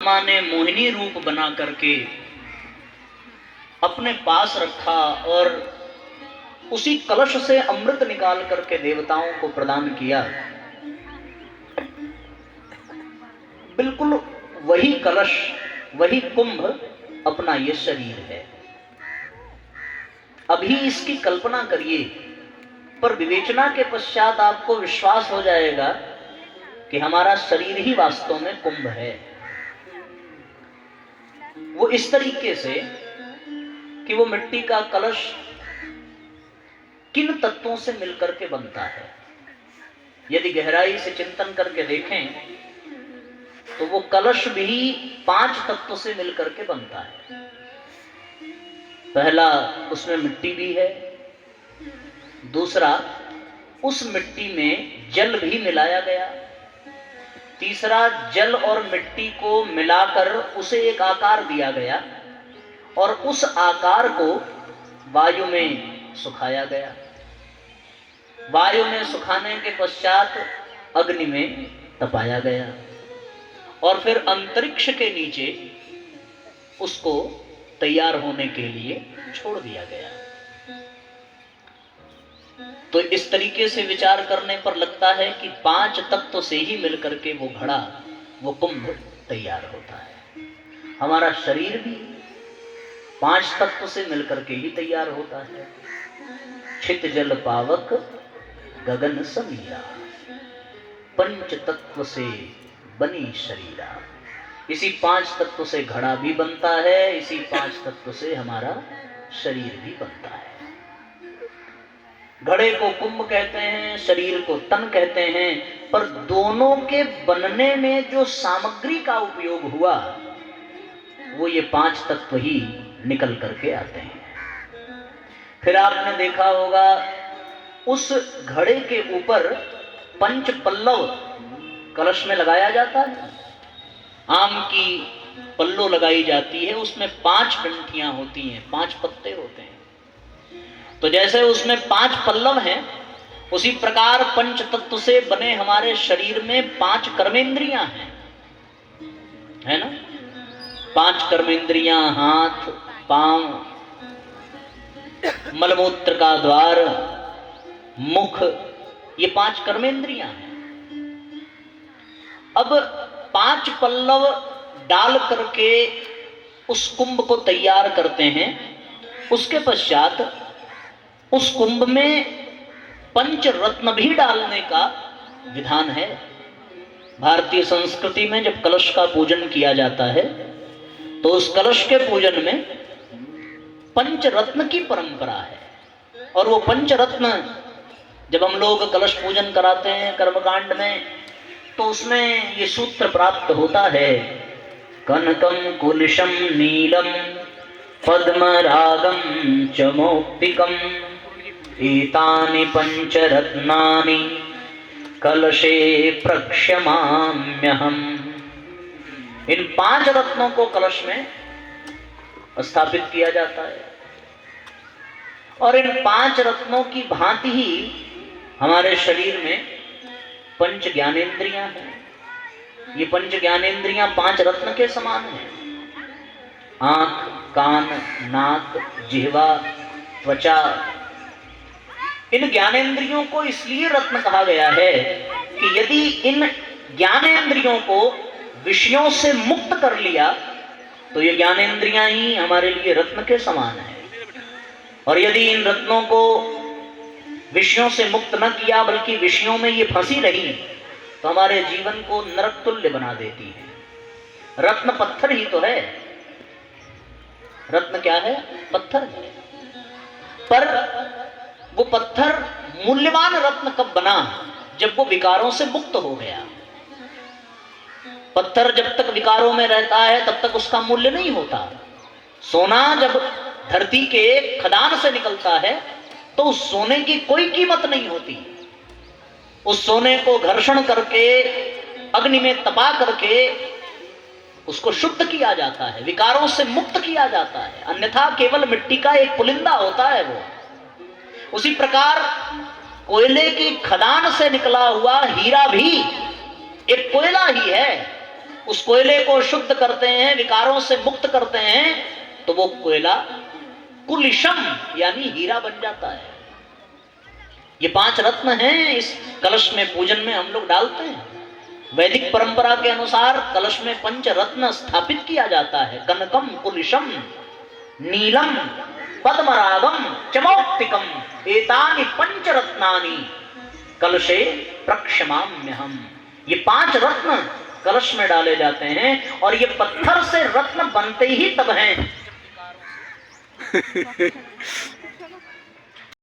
माँ ने मोहिनी रूप बना करके अपने पास रखा और उसी कलश से अमृत निकाल करके देवताओं को प्रदान किया। बिल्कुल वही कलश, वही कुंभ अपना ये शरीर है। अभी इसकी कल्पना करिए, पर विवेचना के पश्चात आपको विश्वास हो जाएगा कि हमारा शरीर ही वास्तव में कुंभ है। वो इस तरीके से कि वो मिट्टी का कलश किन तत्वों से मिलकर के बनता है। यदि गहराई से चिंतन करके देखें तो वो कलश भी 5 तत्वों से मिलकर के बनता है। पहला, उसमें मिट्टी भी है। दूसरा, उस मिट्टी में जल भी मिलाया गया। तीसरा, जल और मिट्टी को मिलाकर उसे एक आकार दिया गया और उस आकार को वायु में सुखाया गया। वायु में सुखाने के पश्चात अग्नि में तपाया गया और फिर अंतरिक्ष के नीचे उसको तैयार होने के लिए छोड़ दिया गया। तो इस तरीके से विचार करने पर लगता है कि 5 तत्व से ही मिलकर के वो घड़ा, वो कुंभ तैयार होता है। हमारा शरीर भी 5 तत्व से मिलकर के ही तैयार होता है। छित जल पावक गगन समीरा, 5 तत्व से बनी शरीरा। इसी 5 तत्व से घड़ा भी बनता है, इसी 5 तत्व से हमारा शरीर भी बनता है। घड़े को कुंभ कहते हैं, शरीर को तन कहते हैं, पर दोनों के बनने में जो सामग्री का उपयोग हुआ वो ये 5 तत्व ही निकल करके आते हैं। फिर आपने देखा होगा उस घड़े के ऊपर 5 पल्लव कलश में लगाया जाता है। आम की पल्लो लगाई जाती है, उसमें 5 डंठियां होती हैं, 5 पत्ते होते हैं। तो जैसे उसमें 5 पल्लव हैं, उसी प्रकार 5 तत्व से बने हमारे शरीर में 5 कर्मेंद्रियां हैं, है ना। 5 कर्मेंद्रियां, हाथ, पांव, मलमूत्र का द्वार, मुख, ये 5 कर्मेंद्रियां हैं। अब 5 पल्लव डाल करके उस कुंभ को तैयार करते हैं। उसके पश्चात उस कुंभ में 5 रत्न भी डालने का विधान है। भारतीय संस्कृति में जब कलश का पूजन किया जाता है तो उस कलश के पूजन में 5 रत्न की परंपरा है। और वो 5 रत्न जब हम लोग कलश पूजन कराते हैं कर्मकांड में, तो उसमें ये सूत्र प्राप्त होता है, कनकम कुलिशम नीलम पद्मरागम च मौक्तिकम एतानि 5 रत्नानि कलशे प्रक्ष्यमाम्यहम्। इन 5 रत्नों को कलश में स्थापित किया जाता है और इन 5 रत्नों की भांति ही हमारे शरीर में 5 ज्ञानेंद्रियां हैं। ये 5 ज्ञानेंद्रियां 5 रत्न के समान हैं। आंख, कान, नाक, जिह्वा, त्वचा, इन ज्ञानेंद्रियों को इसलिए रत्न कहा गया है कि यदि इन ज्ञानेंद्रियों को विषयों से मुक्त कर लिया तो ये ज्ञानेंद्रियां ही हमारे लिए रत्न के समान है। और यदि इन रत्नों को विषयों से मुक्त न किया बल्कि विषयों में ये फंसी रही तो हमारे जीवन को नरक तुल्य बना देती है। रत्न पत्थर ही तो है। रत्न क्या है? पत्थर है। पर वो पत्थर मूल्यवान रत्न कब बना? जब वो विकारों से मुक्त हो गया। पत्थर जब तक विकारों में रहता है तब तक उसका मूल्य नहीं होता। सोना जब धरती के खदान से निकलता है तो उस सोने की कोई कीमत नहीं होती। उस सोने को घर्षण करके अग्नि में तपा करके उसको शुद्ध किया जाता है, विकारों से मुक्त किया जाता है, अन्यथा केवल मिट्टी का एक पुलिंदा होता है वो। उसी प्रकार कोयले की खदान से निकला हुआ हीरा भी एक कोयला ही है। उस कोयले को शुद्ध करते हैं, विकारों से मुक्त करते हैं, तो वो कोयला कुलिशम यानी हीरा बन जाता है। ये 5 रत्न हैं इस कलश में, पूजन में हम लोग डालते हैं। वैदिक परंपरा के अनुसार कलश में 5 रत्न स्थापित किया जाता है। कनकम, कुलिशम, नीलम, पद्मरागम, चमौक्तिकम, एतानि 5 रत्नानि कलशे प्रक्षमाम्यहम्। ये 5 रत्न कलश में डाले जाते हैं, और ये पत्थर से रत्न बनते ही तब हैं